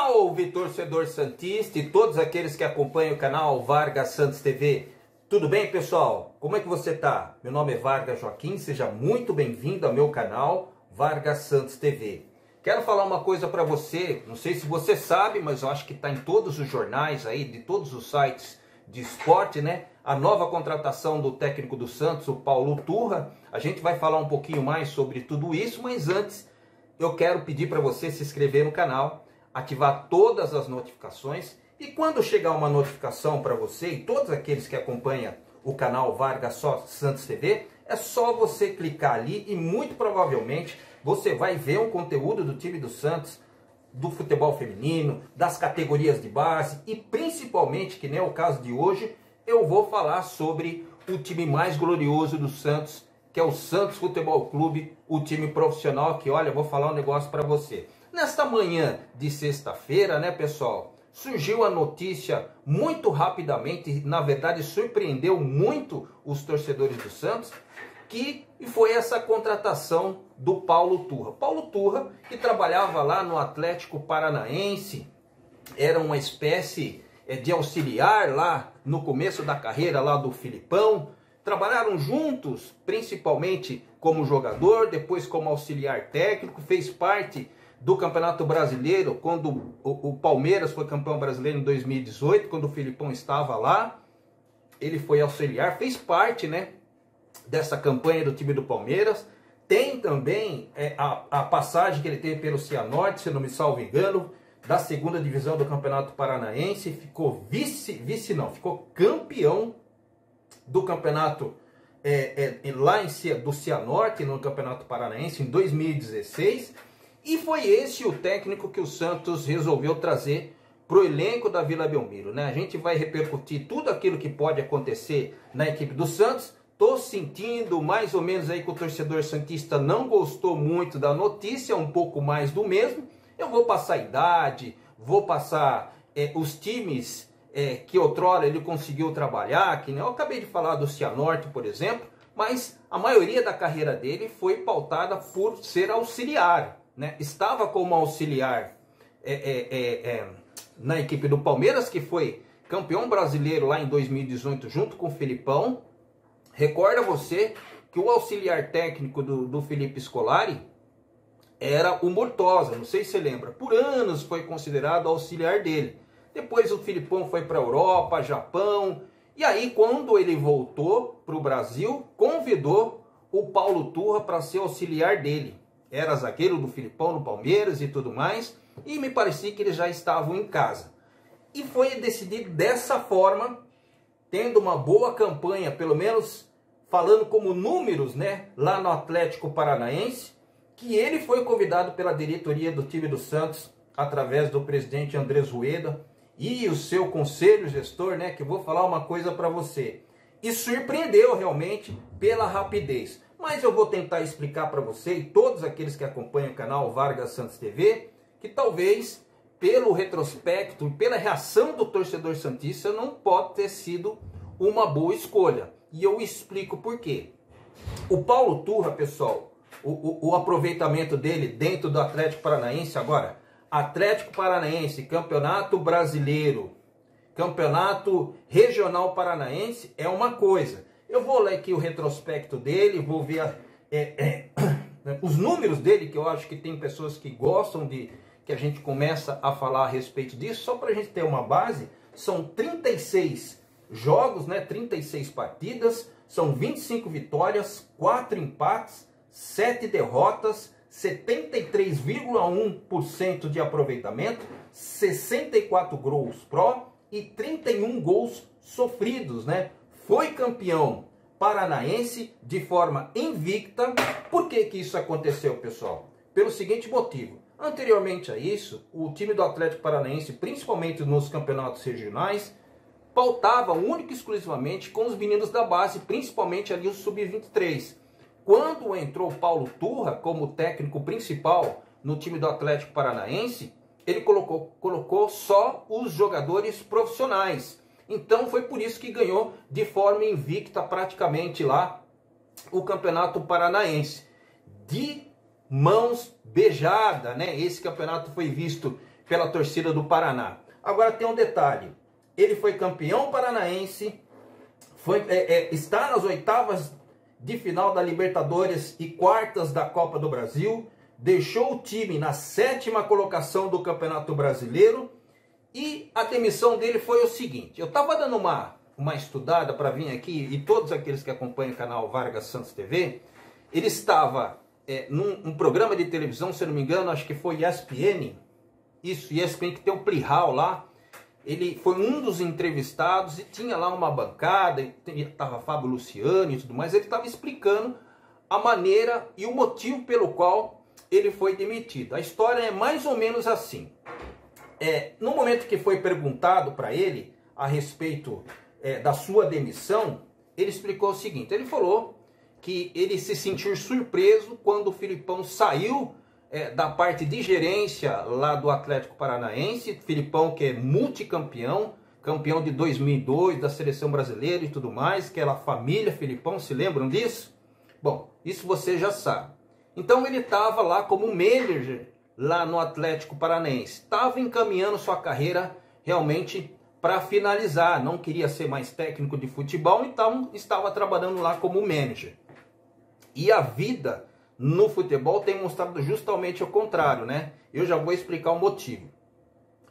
Salve, torcedor santista e todos aqueles que acompanham o canal Vargas Santos TV. Tudo bem, pessoal? Como é que você tá? Meu nome é Vargas Joaquim, seja muito bem-vindo ao meu canal Vargas Santos TV. Quero falar uma coisa para você, não sei se você sabe, mas eu acho que está em todos os jornais aí, de todos os sites de esporte, né? A nova contratação do técnico do Santos, o Paulo Turra. A gente vai falar um pouquinho mais sobre tudo isso, mas antes eu quero pedir para você se inscrever no canal, ativar todas as notificações e quando chegar uma notificação para você e todos aqueles que acompanham o canal Vargas Santos TV, é só você clicar ali e muito provavelmente você vai ver um conteúdo do time do Santos, do futebol feminino, das categorias de base e principalmente, que nem é o caso de hoje, eu vou falar sobre o time mais glorioso do Santos, que é o Santos Futebol Clube, o time profissional, que olha, eu vou falar um negócio para você. Nesta manhã de sexta-feira, né, pessoal, surgiu a notícia muito rapidamente, na verdade surpreendeu muito os torcedores do Santos, que foi essa contratação do Paulo Turra. Paulo Turra, que trabalhava lá no Atlético Paranaense, era uma espécie de auxiliar lá no começo da carreira lá do Filipão. Trabalharam juntos, principalmente como jogador, depois como auxiliar técnico, fez parte do Campeonato Brasileiro, quando o Palmeiras foi campeão brasileiro em 2018, quando o Filipão estava lá, ele foi auxiliar, fez parte, né, dessa campanha do time do Palmeiras. Tem também a passagem que ele teve pelo Cianorte, se não me salvo engano, da segunda divisão do Campeonato Paranaense, ficou ficou campeão do campeonato lá do Cianorte, no Campeonato Paranaense, em 2016. E foi esse o técnico que o Santos resolveu trazer para o elenco da Vila Belmiro, né? A gente vai repercutir tudo aquilo que pode acontecer na equipe do Santos. Estou sentindo mais ou menos aí que o torcedor santista não gostou muito da notícia, um pouco mais do mesmo. Eu vou passar a idade, vou passar os times que outrora ele conseguiu trabalhar, que eu acabei de falar do Cianorte, por exemplo, mas a maioria da carreira dele foi pautada por ser auxiliar, né? Estava como auxiliar na equipe do Palmeiras, que foi campeão brasileiro lá em 2018 junto com o Filipão. Recorda você que o auxiliar técnico do Felipe Scolari era o Murtosa, não sei se você lembra, por anos foi considerado auxiliar dele. Depois o Filipão foi para a Europa, Japão, e aí quando ele voltou para o Brasil, convidou o Paulo Turra para ser auxiliar dele. Era zagueiro do Filipão no Palmeiras e tudo mais, e me parecia que eles já estavam em casa. E foi decidido dessa forma, tendo uma boa campanha, pelo menos falando como números, né, lá no Atlético Paranaense, que ele foi convidado pela diretoria do time do Santos, através do presidente Andrés Rueda, e o seu conselho gestor, né, que eu vou falar uma coisa para você. E surpreendeu realmente pela rapidez. Mas eu vou tentar explicar para você e todos aqueles que acompanham o canal Vargas Santos TV, que talvez pelo retrospecto e pela reação do torcedor santista não pode ter sido uma boa escolha. E eu explico por quê. O Paulo Turra, pessoal, o aproveitamento dele dentro do Atlético Paranaense agora, Atlético Paranaense, Campeonato Brasileiro, Campeonato Regional Paranaense é uma coisa. Eu vou ler aqui o retrospecto dele, vou ver os números dele, que eu acho que tem pessoas que gostam de que a gente começa a falar a respeito disso, só para a gente ter uma base. São 36 jogos, né? 36 partidas, são 25 vitórias, 4 empates, 7 derrotas, 73,1% de aproveitamento, 64 gols pró e 31 gols sofridos, né? Foi campeão paranaense de forma invicta. Por que que isso aconteceu, pessoal? Pelo seguinte motivo. Anteriormente a isso, o time do Atlético Paranaense, principalmente nos campeonatos regionais, pautava única e exclusivamente com os meninos da base, principalmente ali o Sub-23. Quando entrou o Paulo Turra como técnico principal no time do Atlético Paranaense, ele colocou só os jogadores profissionais. Então foi por isso que ganhou de forma invicta praticamente lá o Campeonato Paranaense. De mãos beijadas, né? Esse campeonato foi visto pela torcida do Paraná. Agora tem um detalhe, ele foi campeão paranaense, está nas oitavas de final da Libertadores e quartas da Copa do Brasil, deixou o time na 7ª colocação do Campeonato Brasileiro, e a demissão dele foi o seguinte: eu estava dando uma estudada para vir aqui, e todos aqueles que acompanham o canal Vargas Santos TV, ele estava num programa de televisão, se eu não me engano, acho que foi ESPN, isso, ESPN, que tem o Plihal lá. Ele foi um dos entrevistados e tinha lá uma bancada, estava Fábio Luciano e tudo mais. Ele estava explicando a maneira e o motivo pelo qual ele foi demitido. A história é mais ou menos assim. No momento que foi perguntado para ele a respeito da sua demissão, ele explicou o seguinte: ele falou que ele se sentiu surpreso quando o Filipão saiu da parte de gerência lá do Atlético Paranaense. Filipão, que é multicampeão, campeão de 2002 da seleção brasileira e tudo mais, aquela família Filipão, se lembram disso? Bom, isso você já sabe. Então ele estava lá como manager lá no Atlético Paranaense, estava encaminhando sua carreira realmente para finalizar, não queria ser mais técnico de futebol, então estava trabalhando lá como manager. E a vida no futebol tem mostrado justamente o contrário, né? Eu já vou explicar o motivo.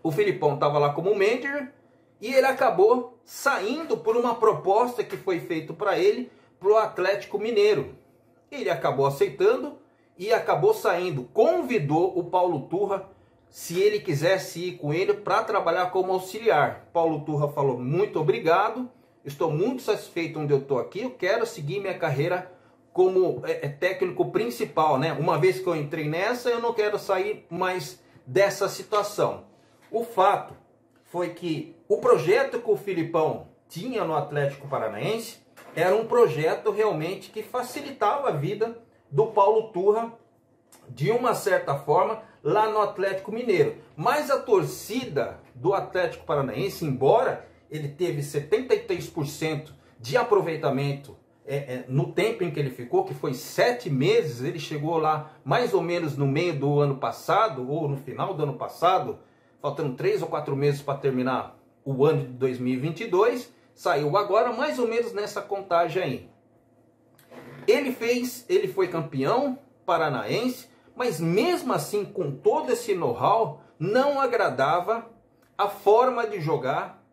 O Filipão estava lá como manager e ele acabou saindo por uma proposta que foi feita para ele para o Atlético Mineiro. Ele acabou aceitando e acabou saindo. Convidou o Paulo Turra se ele quisesse ir com ele para trabalhar como auxiliar. Paulo Turra falou: muito obrigado, estou muito satisfeito onde eu estou aqui, eu quero seguir minha carreira como técnico principal, né? Uma vez que eu entrei nessa, eu não quero sair mais dessa situação. O fato foi que o projeto que o Filipão tinha no Atlético Paranaense era um projeto realmente que facilitava a vida do Paulo Turra, de uma certa forma, lá no Atlético Mineiro. Mas a torcida do Atlético Paranaense, embora ele teve 73% de aproveitamento no tempo em que ele ficou, que foi 7 meses, ele chegou lá mais ou menos no meio do ano passado, ou no final do ano passado, faltando 3 ou 4 meses para terminar o ano de 2022, saiu agora mais ou menos nessa contagem aí. Ele foi campeão paranaense, mas mesmo assim, com todo esse know-how, não agradava a forma de jogar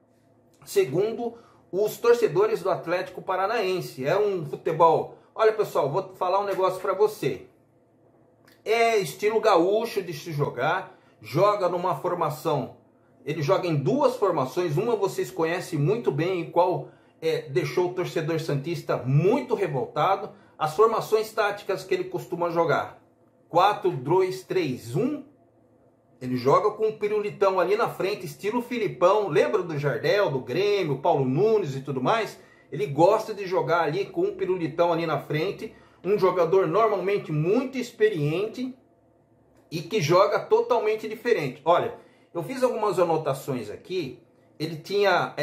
segundo os torcedores do Atlético Paranaense. É um futebol... Olha, pessoal, vou falar um negócio para você. É estilo gaúcho de se jogar, joga numa formação... Ele joga em 2 formações, uma vocês conhecem muito bem, em qual deixou o torcedor santista muito revoltado. As formações táticas que ele costuma jogar: 4-2-3-1. Ele joga com um pirulitão ali na frente, estilo Filipão. Lembra do Jardel, do Grêmio, Paulo Nunes e tudo mais? Ele gosta de jogar ali com um pirulitão ali na frente. Um jogador normalmente muito experiente e que joga totalmente diferente. Olha, eu fiz algumas anotações aqui. Ele tinha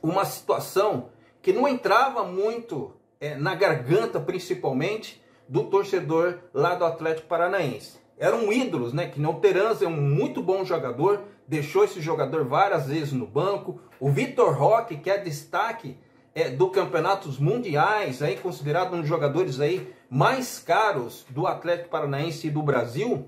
uma situação que não entrava muito na garganta, principalmente, do torcedor lá do Atlético Paranaense. Eram ídolos, né? Que nem o Terans é um muito bom jogador, deixou esse jogador várias vezes no banco. O Vitor Roque, que é destaque do campeonatos mundiais, aí, considerado um dos jogadores aí mais caros do Atlético Paranaense e do Brasil,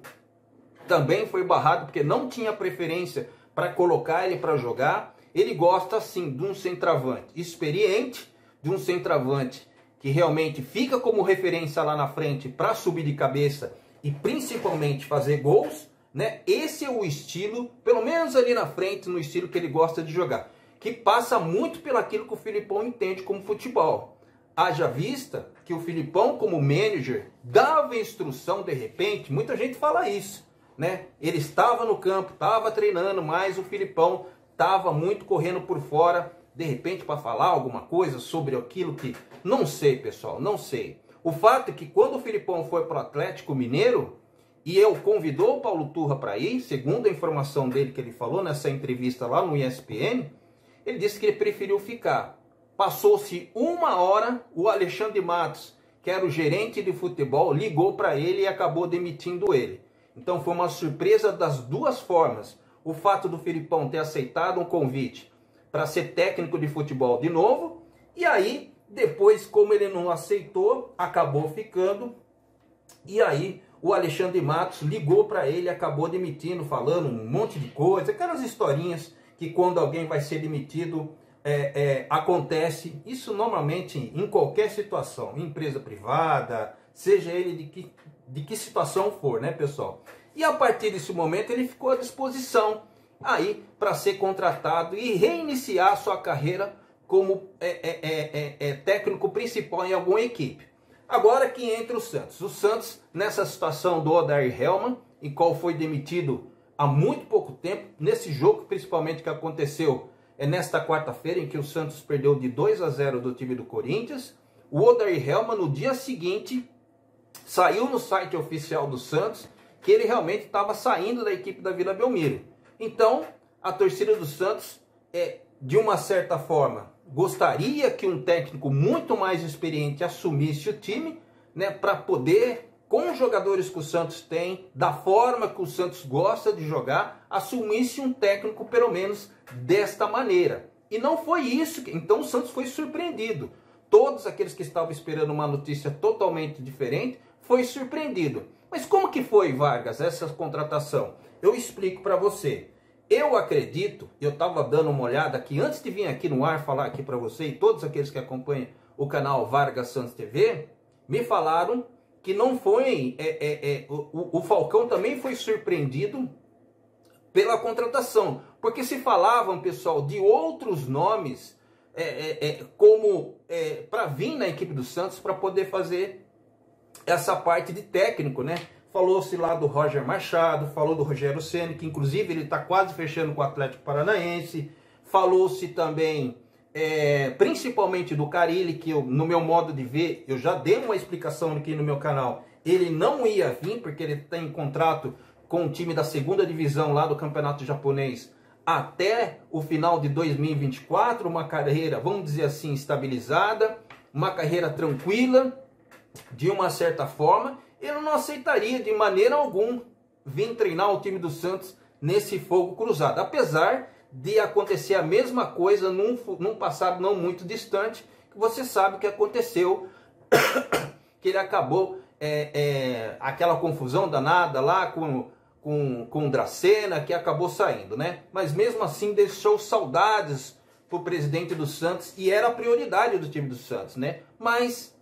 também foi barrado porque não tinha preferência para colocar ele para jogar. Ele gosta, sim, de um centroavante experiente, de um centroavante que realmente fica como referência lá na frente para subir de cabeça e principalmente fazer gols, né? Esse é o estilo, pelo menos ali na frente, no estilo que ele gosta de jogar, que passa muito pelo aquilo que o Filipão entende como futebol. Haja vista que o Filipão, como manager, dava instrução de repente, muita gente fala isso, né? Ele estava no campo, estava treinando, mas o Filipão estava muito correndo por fora, de repente para falar alguma coisa sobre aquilo que... Não sei, pessoal, não sei. O fato é que quando o Filipão foi para o Atlético Mineiro e eu convidou o Paulo Turra para ir, segundo a informação dele que ele falou nessa entrevista lá no ESPN, ele disse que ele preferiu ficar. Passou-se 1 hora, o Alexandre Matos, que era o gerente de futebol, ligou para ele e acabou demitindo ele. Então foi uma surpresa das duas formas. O fato do Filipão ter aceitado um convite para ser técnico de futebol de novo, e aí depois, como ele não aceitou, acabou ficando, e aí o Alexandre Matos ligou para ele, acabou demitindo, falando um monte de coisa, aquelas historinhas que quando alguém vai ser demitido, acontece. Isso normalmente em qualquer situação, em empresa privada, seja ele de que situação for, né, pessoal? E a partir desse momento ele ficou à disposição aí para ser contratado e reiniciar sua carreira como técnico principal em alguma equipe. Agora que entra o Santos. O Santos, nessa situação do Odair Hellmann, em qual foi demitido há muito pouco tempo, nesse jogo principalmente que aconteceu nesta quarta-feira, em que o Santos perdeu de 2-0 do time do Corinthians, o Odair Hellmann no dia seguinte saiu no site oficial do Santos que ele realmente estava saindo da equipe da Vila Belmiro. Então, a torcida do Santos, de uma certa forma, gostaria que um técnico muito mais experiente assumisse o time, né, para poder, com os jogadores que o Santos tem, da forma que o Santos gosta de jogar, assumisse um técnico pelo menos desta maneira. E não foi isso, então o Santos foi surpreendido. Todos aqueles que estavam esperando uma notícia totalmente diferente, foi surpreendido. Mas como que foi, Vargas, essa contratação? Eu explico para você. Eu acredito, eu estava dando uma olhada aqui, antes de vir aqui no ar falar aqui para você, e todos aqueles que acompanham o canal Vargas Santos TV, me falaram que não foi, o Falcão também foi surpreendido pela contratação, porque se falavam, pessoal, de outros nomes, como para vir na equipe do Santos, para poder fazer essa parte de técnico, né? Falou-se lá do Roger Machado, falou do Rogério Ceni, que inclusive ele está quase fechando com o Atlético Paranaense. Falou-se também, principalmente do Carille, que eu, no meu modo de ver, eu já dei uma explicação aqui no meu canal. Ele não ia vir, porque ele tem contrato com o time da segunda divisão lá do Campeonato Japonês até o final de 2024. Uma carreira, vamos dizer assim, estabilizada, uma carreira tranquila, de uma certa forma. Ele não aceitaria de maneira alguma vir treinar o time do Santos nesse fogo cruzado. Apesar de acontecer a mesma coisa num passado não muito distante, que você sabe que aconteceu, que ele acabou, aquela confusão danada lá com o Dracena, que acabou saindo, né? Mas mesmo assim deixou saudades para o presidente do Santos, e era a prioridade do time do Santos, né? Mas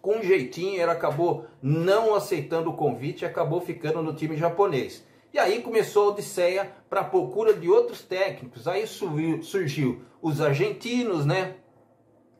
com um jeitinho, ele acabou não aceitando o convite e acabou ficando no time japonês. E aí começou a odisseia para a procura de outros técnicos. Aí surgiu os argentinos, né?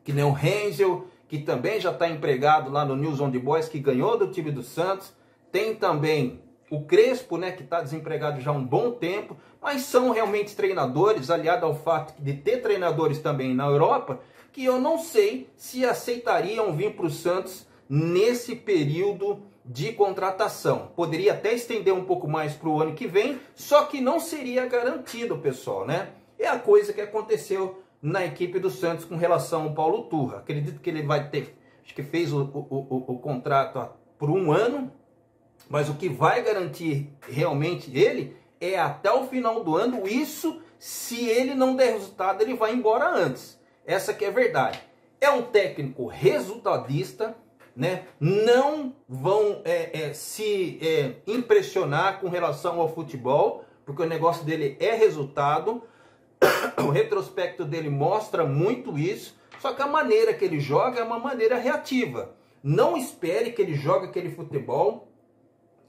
Que nem o Renzel, que também já está empregado lá no News Old Boys, que ganhou do time do Santos. Tem também o Crespo, né? Que está desempregado já há um bom tempo. Mas são realmente treinadores, aliado ao fato de ter treinadores também na Europa, que eu não sei se aceitariam vir para o Santos nesse período de contratação. Poderia até estender um pouco mais para o ano que vem, só que não seria garantido, pessoal, né? É a coisa que aconteceu na equipe do Santos com relação ao Paulo Turra. Acredito que ele vai ter, acho que fez o contrato por um ano, mas o que vai garantir realmente ele é até o final do ano. Isso, se ele não der resultado, ele vai embora antes. Essa que é a verdade. É um técnico resultadista, né? Não vão se impressionar com relação ao futebol, porque o negócio dele é resultado. O retrospecto dele mostra muito isso, só que a maneira que ele joga é uma maneira reativa. Não espere que ele jogue aquele futebol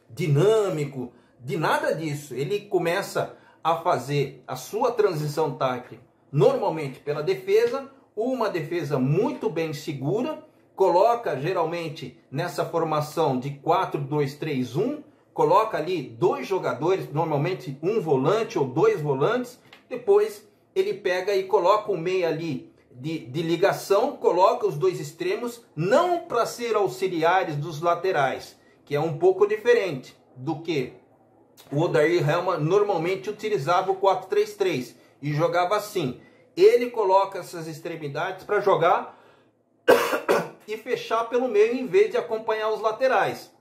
dinâmico, de nada disso. Ele começa a fazer a sua transição tática normalmente pela defesa, uma defesa muito bem segura, coloca geralmente nessa formação de 4-2-3-1, coloca ali dois jogadores, normalmente um volante ou dois volantes, depois ele pega e coloca um meio ali de ligação, coloca os dois extremos, não para ser auxiliares dos laterais, que é um pouco diferente do que o Odair Hellmann normalmente utilizava o 4-3-3 e jogava assim. Ele coloca essas extremidades para jogar e fechar pelo meio em vez de acompanhar os laterais.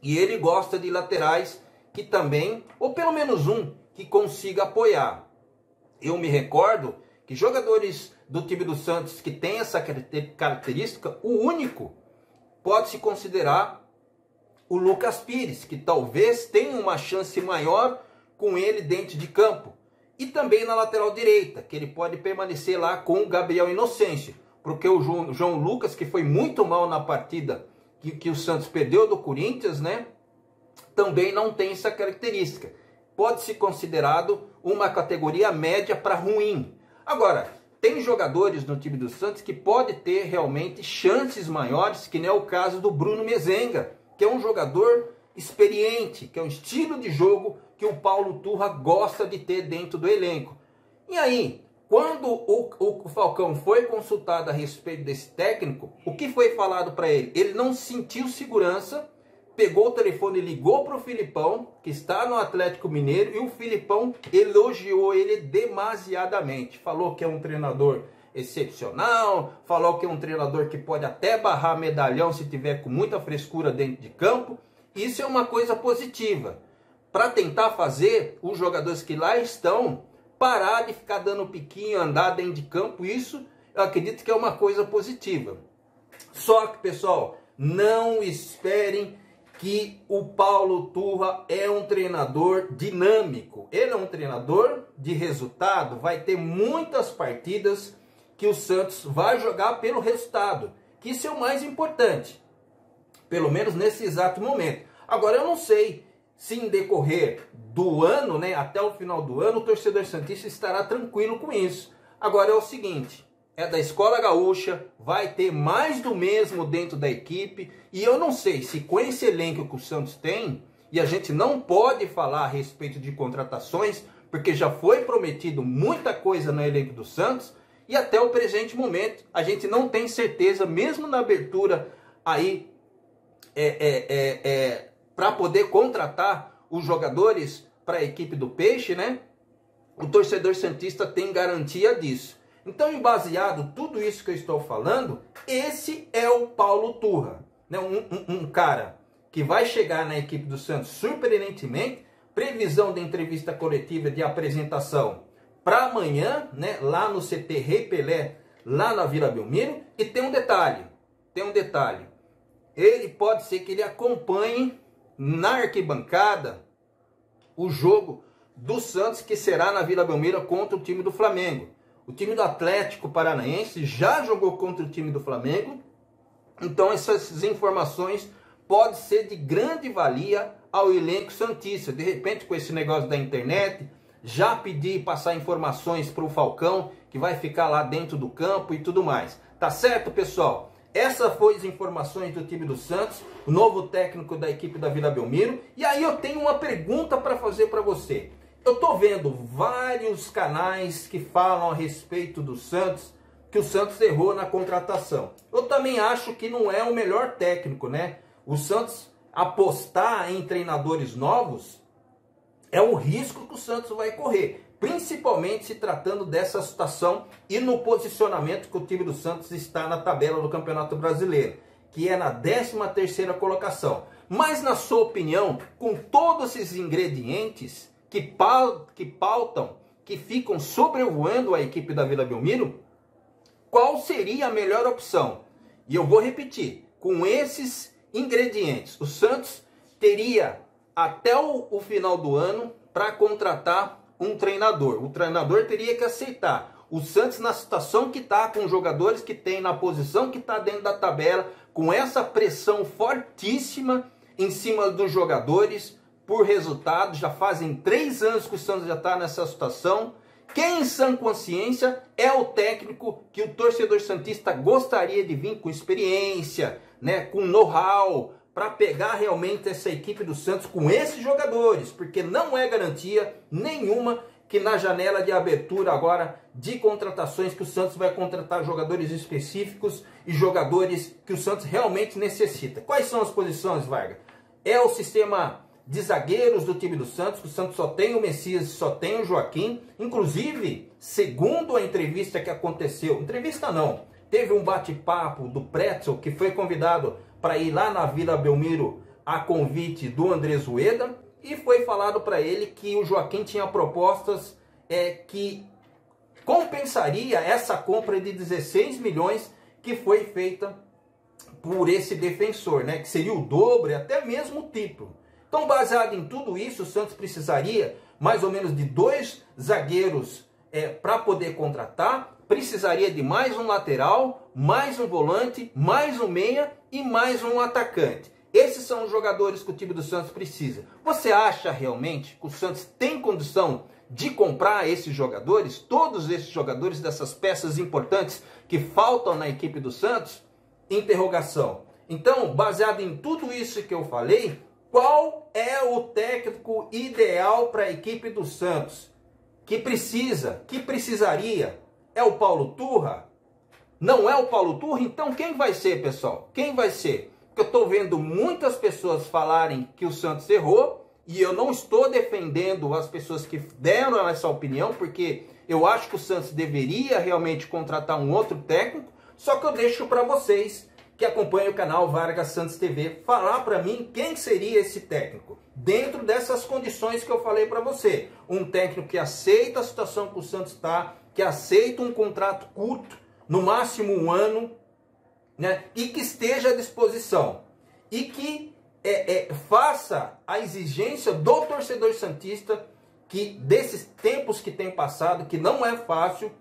E ele gosta de laterais que também, ou pelo menos um, que consiga apoiar. Eu me recordo que jogadores do time do Santos que tem essa característica, o único pode se considerar o Lucas Pires, que talvez tenha uma chance maior com ele dentro de campo. E também na lateral direita, que ele pode permanecer lá com o Gabriel Inocêncio. Porque o João Lucas, que foi muito mal na partida que o Santos perdeu do Corinthians, né? Também não tem essa característica. Pode ser considerado uma categoria média para ruim. Agora, tem jogadores no time do Santos que pode ter realmente chances maiores, que nem é o caso do Bruno Mezenga, que é um jogador experiente, que é um estilo de jogo que o Paulo Turra gosta de ter dentro do elenco. E aí, quando o Falcão foi consultado a respeito desse técnico, o que foi falado para ele? Ele não sentiu segurança, pegou o telefone e ligou para o Filipão, que está no Atlético Mineiro, e o Filipão elogiou ele demasiadamente. Falou que é um treinador excepcional, falou que é um treinador que pode até barrar medalhão se tiver com muita frescura dentro de campo. Isso é uma coisa positiva, para tentar fazer os jogadores que lá estão parar de ficar dando piquinho, andar dentro de campo. Isso eu acredito que é uma coisa positiva. Só que, pessoal, não esperem que o Paulo Turra é um treinador dinâmico. Ele é um treinador de resultado. Vai ter muitas partidas que o Santos vai jogar pelo resultado, que isso é o mais importante, pelo menos nesse exato momento. Agora, eu não sei se em decorrer do ano, né, até o final do ano, o torcedor santista estará tranquilo com isso. Agora é o seguinte, é da Escola Gaúcha, vai ter mais do mesmo dentro da equipe, e eu não sei se com esse elenco que o Santos tem, e a gente não pode falar a respeito de contratações, porque já foi prometido muita coisa no elenco do Santos, e até o presente momento a gente não tem certeza, mesmo na abertura aí, para poder contratar os jogadores para a equipe do Peixe, né? O torcedor santista tem garantia disso. Então, baseado tudo isso que eu estou falando, esse é o Paulo Turra, né? Um cara que vai chegar na equipe do Santos surpreendentemente. Previsão de entrevista coletiva de apresentação para amanhã, né? Lá no CT Rei Pelé, lá na Vila Belmiro. E tem um detalhe, ele pode ser que ele acompanhe na arquibancada o jogo do Santos, que será na Vila Belmiro contra o time do Flamengo. O time do Atlético Paranaense já jogou contra o time do Flamengo, então essas informações podem ser de grande valia ao elenco santista. De repente, com esse negócio da internet, já pedir passar informações para o Falcão, que vai ficar lá dentro do campo e tudo mais. Tá certo, pessoal? Essas foram as informações do time do Santos, o novo técnico da equipe da Vila Belmiro. E aí eu tenho uma pergunta para fazer para você. Eu estou vendo vários canais que falam a respeito do Santos, que o Santos errou na contratação. Eu também acho que não é o melhor técnico, né? O Santos apostar em treinadores novos é um risco que o Santos vai correr, principalmente se tratando dessa situação e no posicionamento que o time do Santos está na tabela do Campeonato Brasileiro, que é na 13ª colocação. Mas, na sua opinião, com todos esses ingredientes que pautam, que ficam sobrevoando a equipe da Vila Belmiro, qual seria a melhor opção? E eu vou repetir, com esses ingredientes, o Santos teria até o final do ano para contratar um treinador. O treinador teria que aceitar. O Santos, na situação que está, com os jogadores que tem, na posição que está dentro da tabela, com essa pressão fortíssima em cima dos jogadores, por resultado, já fazem 3 anos que o Santos já está nessa situação. Quem em sã consciência é o técnico que o torcedor santista gostaria de vir com experiência, né, com know-how, para pegar realmente essa equipe do Santos com esses jogadores, porque não é garantia nenhuma que na janela de abertura agora de contratações que o Santos vai contratar jogadores específicos e jogadores que o Santos realmente necessita. Quais são as posições, Vargas? É o sistema de zagueiros do time do Santos, que o Santos só tem o Messias e só tem o Joaquim. Inclusive, segundo a entrevista que aconteceu, entrevista não, teve um bate-papo do Pretzel, que foi convidado para ir lá na Vila Belmiro a convite do Andrés Rueda, e foi falado para ele que o Joaquim tinha propostas que compensaria essa compra de 16 milhões que foi feita por esse defensor, né? Que seria o dobro e até mesmo o triplo. Então, baseado em tudo isso, o Santos precisaria mais ou menos de 2 zagueiros para poder contratar, precisaria de mais um lateral, mais um volante, mais um meia e mais um atacante. Esses são os jogadores que o time do Santos precisa. Você acha realmente que o Santos tem condição de comprar esses jogadores, todos esses jogadores, dessas peças importantes que faltam na equipe do Santos? Interrogação. Então, baseado em tudo isso que eu falei, qual é o técnico ideal para a equipe do Santos? Que precisaria? É o Paulo Turra? Não é o Paulo Turra? Então quem vai ser, pessoal? Quem vai ser? Porque eu estou vendo muitas pessoas falarem que o Santos errou, e eu não estou defendendo as pessoas que deram essa opinião, porque eu acho que o Santos deveria realmente contratar um outro técnico. Só que eu deixo para vocês que acompanham o canal Vargas Santos TV falar para mim quem seria esse técnico, dentro dessas condições que eu falei para você. Um técnico que aceita a situação que o Santos está, que aceita um contrato curto, no máximo 1 ano, né? E que esteja à disposição. E que faça a exigência do torcedor santista, que desses tempos que tem passado, que não é fácil,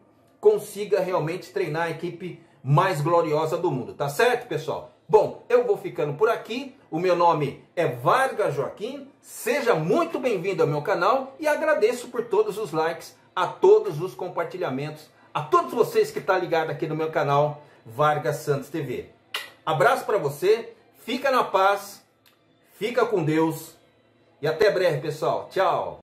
consiga realmente treinar a equipe mais gloriosa do mundo. Tá certo, pessoal? Bom, eu vou ficando por aqui. O meu nome é Vargas Joaquim. Seja muito bem-vindo ao meu canal e agradeço por todos os likes, a todos os compartilhamentos, a todos vocês que estão ligados aqui no meu canal Vargas Santos TV. Abraço para você, fica na paz, fica com Deus e até breve, pessoal. Tchau!